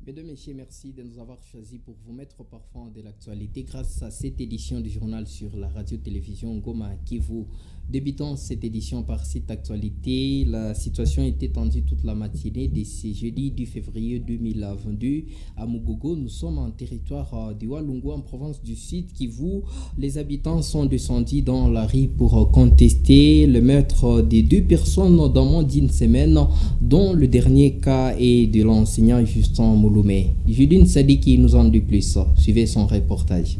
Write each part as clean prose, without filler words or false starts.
Mesdames, Messieurs, merci de nous avoir choisis pour vous mettre au parfum de l'actualité grâce à cette édition du journal sur la radio-télévision Goma Kivu. Débutant cette édition par cette actualité, la situation était tendue toute la matinée de ce jeudi 2 février 2022 à Mugogo. Nous sommes en territoire de Walungu en province du Sud Kivu. Les habitants sont descendus dans la rue pour contester le meurtre de 2 personnes dans moins d'une semaine, dont le dernier cas est de l'enseignant Justin Mouloumé. Judine Sadiki nous en dit plus. Suivez son reportage.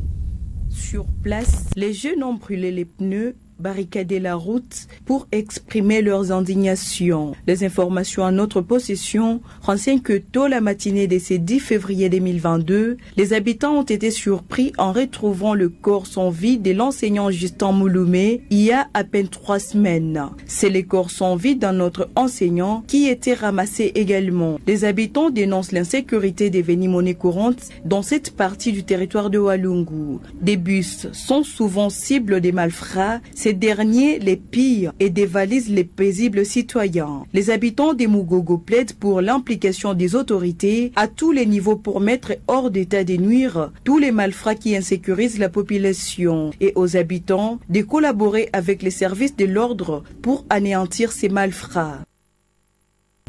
Sur place, les jeunes ont brûlé les pneus, barricadé la route pour exprimer leurs indignations. Les informations à notre possession renseignent que tôt la matinée de ce 10 février 2022, les habitants ont été surpris en retrouvant le corps sans vie de l'enseignant Justin Mouloumé il y a à peine 3 semaines. C'est le corps sans vie d'un autre enseignant qui était ramassé également. Les habitants dénoncent l'insécurité devenue monnaie courante dans cette partie du territoire de Walungu. Des bus sont souvent cibles des malfrats. Ces derniers les pillent et dévalisent les paisibles citoyens. Les habitants des Mugogo plaident pour l'implication des autorités à tous les niveaux pour mettre hors d'état de nuire tous les malfrats qui insécurisent la population et aux habitants de collaborer avec les services de l'ordre pour anéantir ces malfrats.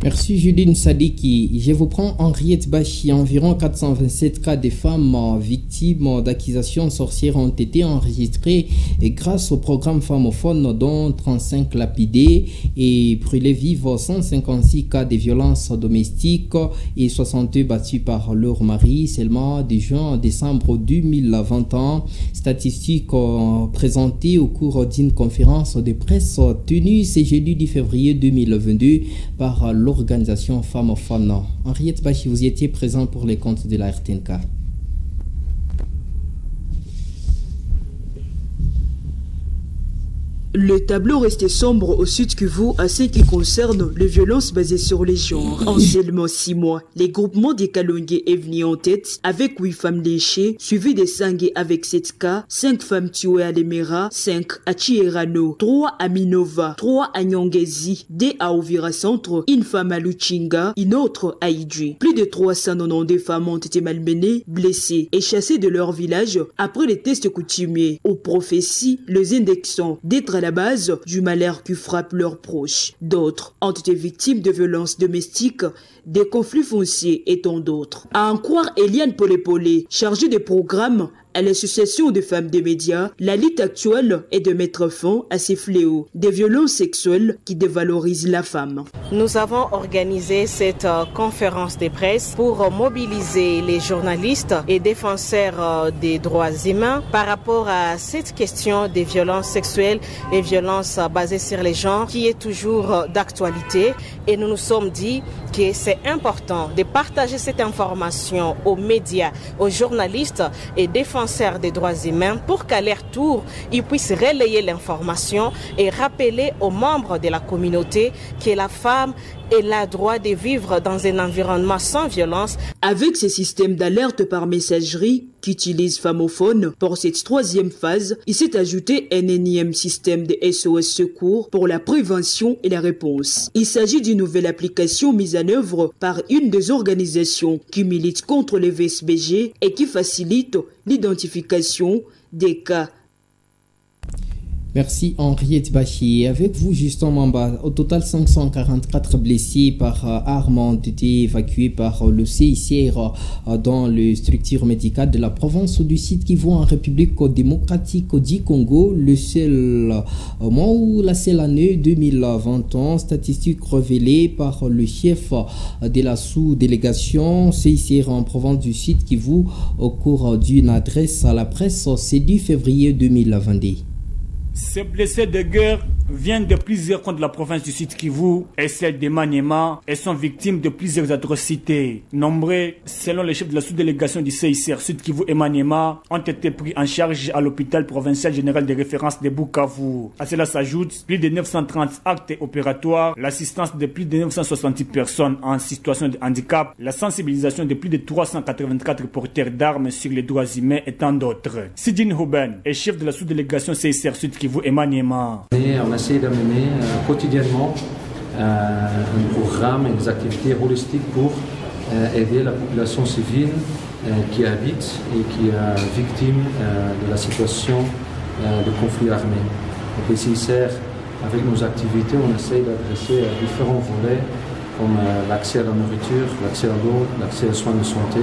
Merci Judine Sadiki. Je vous prends Henriette Bachi. Environ 427 cas de femmes victimes d'accusations sorcières ont été enregistrés et grâce au programme Femmophone, dont 35 lapidés et brûlés vifs, 156 cas de violences domestiques et 62 battus par leur mari seulement de juin à décembre 2021. Statistiques présentées au cours d'une conférence de presse tenue ce jeudi 10 février 2022 par l'organisation Femmophone. Henriette Bachi, vous y étiez présent pour les comptes de la RTNK. Le tableau restait sombre au Sud Kivu à ce qui concerne les violences basées sur les genres. En seulement 6 mois, les groupements des Kalongué est venu en tête avec 8 femmes léchées, suivies des Sangué avec 7 cas, 5 femmes tuées à Lemera, 5 à Chierano, 3 à Minova, 3 à Nyangezi, 2 à Ouvira Centre, une femme à Luchinga, une autre à Idji. Plus de 392 femmes ont été malmenées, blessées et chassées de leur village après les tests coutumiers. Aux prophéties, les indexants d'être à la base du malheur qui frappe leurs proches. D'autres ont été victimes de violences domestiques, des conflits fonciers et tant d'autres. À en croire Eliane Polé, chargée de programme à l'association des femmes des médias, la lutte actuelle est de mettre fin à ces fléaux des violences sexuelles qui dévalorisent la femme. Nous avons organisé cette conférence de presse pour mobiliser les journalistes et défenseurs des droits humains par rapport à cette question des violences sexuelles et violences basées sur les genres qui est toujours d'actualité. Et nous nous sommes dit que c'est important de partager cette information aux médias, aux journalistes et défenseurs des droits humains pour qu'à leur tour, ils puissent relayer l'information et rappeler aux membres de la communauté que la femme elle a le droit de vivre dans un environnement sans violence. Avec ces systèmes d'alerte par messagerie qu'utilise Femmophone pour cette 3e phase, il s'est ajouté un énième système de SOS secours pour la prévention et la réponse. Il s'agit d'une nouvelle application mise en œuvre par une des organisations qui milite contre les VSBG et qui facilite l'identification des cas. Merci Henriette Bachi. Avec vous, Justin Mamba, au total 544 blessés par armes ont été évacués par le CICR dans les structures médicales de la province du Sud Kivu en République démocratique du Congo. Le seul mois ou la seule année 2021, statistiques révélées par le chef de la sous-délégation CICR en province du Sud Kivu au cours d'une adresse à la presse ce 10 février 2022. Ces blessés de guerre viennent de plusieurs coins de la province du Sud Kivu et celle de Maniema et sont victimes de plusieurs atrocités. Nombreux, selon les chefs de la sous-délégation du CICR Sud Kivu et Maniema, ont été pris en charge à l'hôpital provincial général de référence de Bukavu. À cela s'ajoute plus de 930 actes opératoires, l'assistance de plus de 960 personnes en situation de handicap, la sensibilisation de plus de 384 porteurs d'armes sur les droits humains et tant d'autres. Sidine Houben est chef de la sous-délégation CICR Sud Kivu et Maniema. On essaie d'amener quotidiennement un programme et des activités holistiques pour aider la population civile qui habite et qui est victime de la situation de conflit armé. Donc les CICR, avec nos activités, on essaie d'adresser différents volets comme l'accès à la nourriture, l'accès à l'eau, l'accès aux soins de santé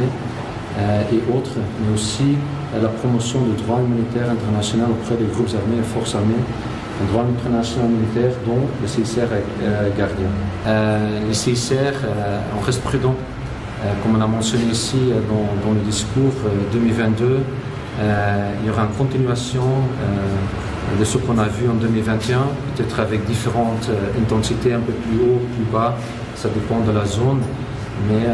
et autres, mais aussi la promotion du droit humanitaire international auprès des groupes armés et forces armées, un droit international militaire dont le CICR est gardien. Les CICR, on reste prudent, comme on a mentionné ici dans le discours 2022, il y aura une continuation de ce qu'on a vu en 2021, peut-être avec différentes intensités, un peu plus haut, plus bas, ça dépend de la zone. Mais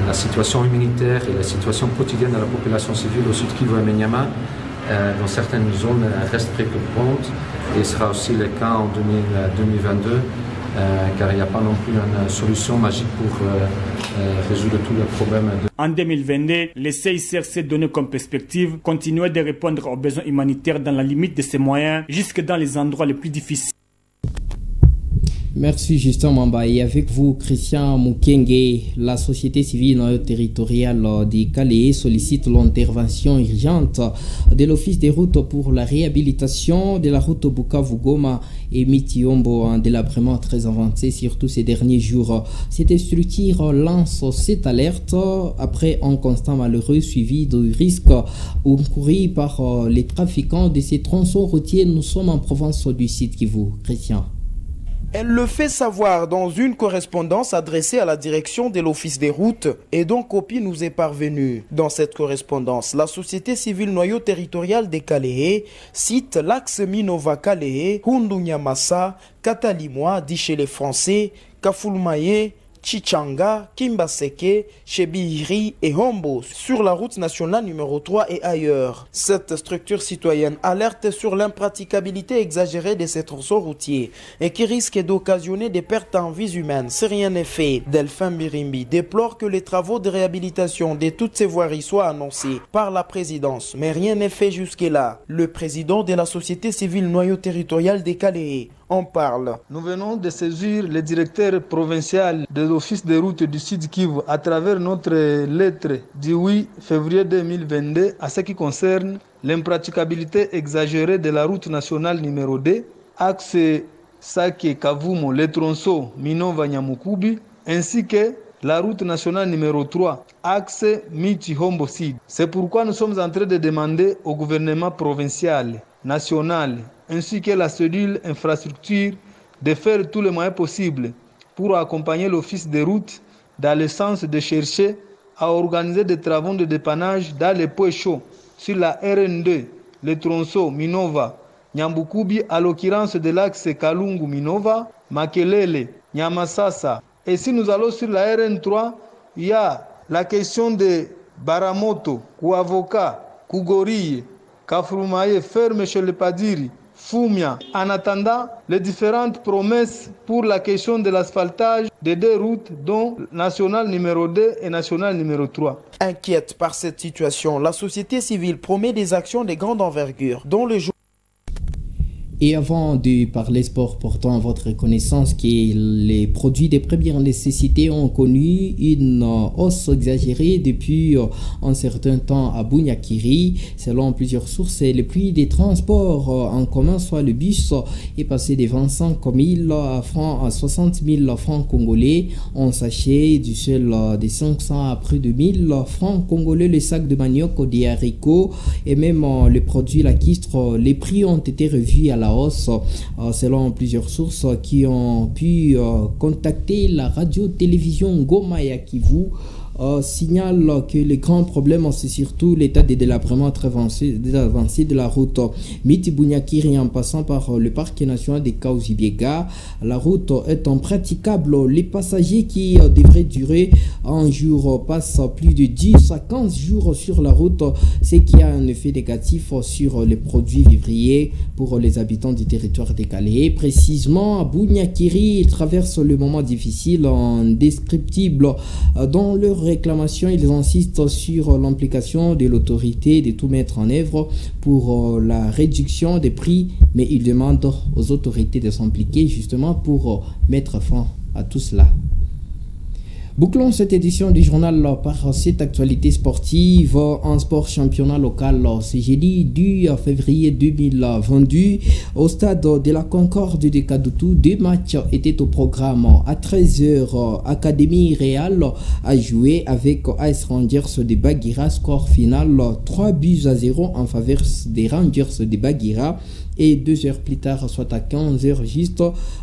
la situation humanitaire et la situation quotidienne de la population civile au Sud Kivu et Maniema, dans certaines zones, reste préoccupante et sera aussi le cas en 2022, car il n'y a pas non plus une solution magique pour résoudre tous les problèmes. En 2022, les CICR s'est donné comme perspective continuer de répondre aux besoins humanitaires dans la limite de ses moyens, jusque dans les endroits les plus difficiles. Merci Justin Mamba. Et avec vous, Christian Mukenge, la société civile territoriale de Calais sollicite l'intervention urgente de l'Office des routes pour la réhabilitation de la route Bukavu-Goma et Mitiombo, un délabrement très avancé surtout ces derniers jours. Cette structure lance cette alerte après un constat malheureux suivi de risques encourus par les trafiquants de ces tronçons routiers. Nous sommes en province du Sud Kivu. Christian. Elle le fait savoir dans une correspondance adressée à la direction de l'Office des routes et dont copie nous est parvenue. Dans cette correspondance, la société civile noyau territorial des Calais cite l'axe Minova-Calais, Hundu-Nyamassa, Katalimwa, dit chez les Français, Kafulmaye, Chichanga, Kimbaseke, Chebihiri et Hombo sur la route nationale numéro 3 et ailleurs. Cette structure citoyenne alerte sur l'impraticabilité exagérée de ces tronçons routiers et qui risque d'occasionner des pertes en vies humaines si rien n'est fait. Delphin Birimbi déplore que les travaux de réhabilitation de toutes ces voiries soient annoncés par la présidence, mais rien n'est fait jusque-là. Le président de la société civile noyau territorial des Calais en parle. Nous venons de saisir le directeur provincial de l'Office des routes du Sud Kivu à travers notre lettre du 8 février 2022 à ce qui concerne l'impraticabilité exagérée de la route nationale numéro 2, axe Sake-Kavumo, le tronçon Minova-Nyamukubi, ainsi que la route nationale numéro 3, axe Miti-Hombo-Sid. C'est pourquoi nous sommes en train de demander au gouvernement provincial, national, ainsi que la cellule infrastructure de faire tous les moyens possibles pour accompagner l'Office des routes dans le sens de chercher à organiser des travaux de dépannage dans les points chauds sur la RN2, le tronçon Minova, Nyambukubi à l'occurrence de l'axe Kalungu-Minova, Makelele, Nyamasasa. Et si nous allons sur la RN3, il y a la question de Baramoto, Kouavoka, Kougoriye, Kafrumaye, ferme chez le Padiri, Fumia. En attendant les différentes promesses pour la question de l'asphaltage des deux routes, dont nationale numéro 2 et nationale numéro 3. Inquiète par cette situation, la société civile promet des actions de grande envergure, dont le jour. Et avant de parler sport, portant à votre connaissance que les produits de première nécessité ont connu une hausse exagérée depuis un certain temps à Bunyakiri. Selon plusieurs sources, le prix des transports en commun, soit le bus, est passé de 25 000 francs à 60 000 francs congolais. En sachet du seul de 500 à près de 1000 francs congolais, le sac de manioc, des haricots et même les produits lacustres, les prix ont été revus à la hausse, selon plusieurs sources qui ont pu contacter la radio-télévision Goma et Kivu. signale que les grands problèmes, c'est surtout l'état de délabrement très avancé de la route Miti-Bunyakiri en passant par le parc national des Kaouzi-Biega. La route est impraticable. Les passagers qui devraient durer un jour passent plus de 10 à 15 jours sur la route, ce qui a un effet négatif sur les produits vivriers pour les habitants du territoire décalé. Précisément, Bunyakiri traverse le moment difficile, indescriptible. Dans leur réclamation, ils insistent sur l'implication de l'autorité de tout mettre en œuvre pour la réduction des prix, mais ils demandent aux autorités de s'impliquer justement pour mettre fin à tout cela. Bouclons cette édition du journal par cette actualité sportive en sport championnat local. C'est jeudi 2 février 2022 au stade de la Concorde de Kadoutou. 2 matchs étaient au programme. À 13h, Académie Réal a joué avec AS Rangers de Baguira. Score final 3-0 en faveur des Rangers de Baguira. Et 2 heures plus tard, soit à 15h juste,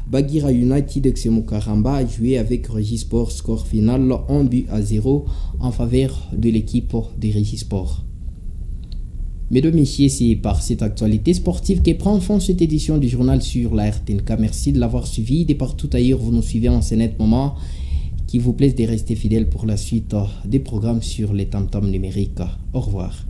Baguira United de Xemokaramba a joué avec Régisport. Score final 1-0 en faveur de l'équipe de Régisport. Mesdames et messieurs, c'est par cette actualité sportive que prend fin cette édition du journal sur la RTNK. Merci de l'avoir suivi. De partout ailleurs, vous nous suivez en ce net moment. Qu'il vous plaise de rester fidèle pour la suite des programmes sur les tam-tams numériques. Au revoir.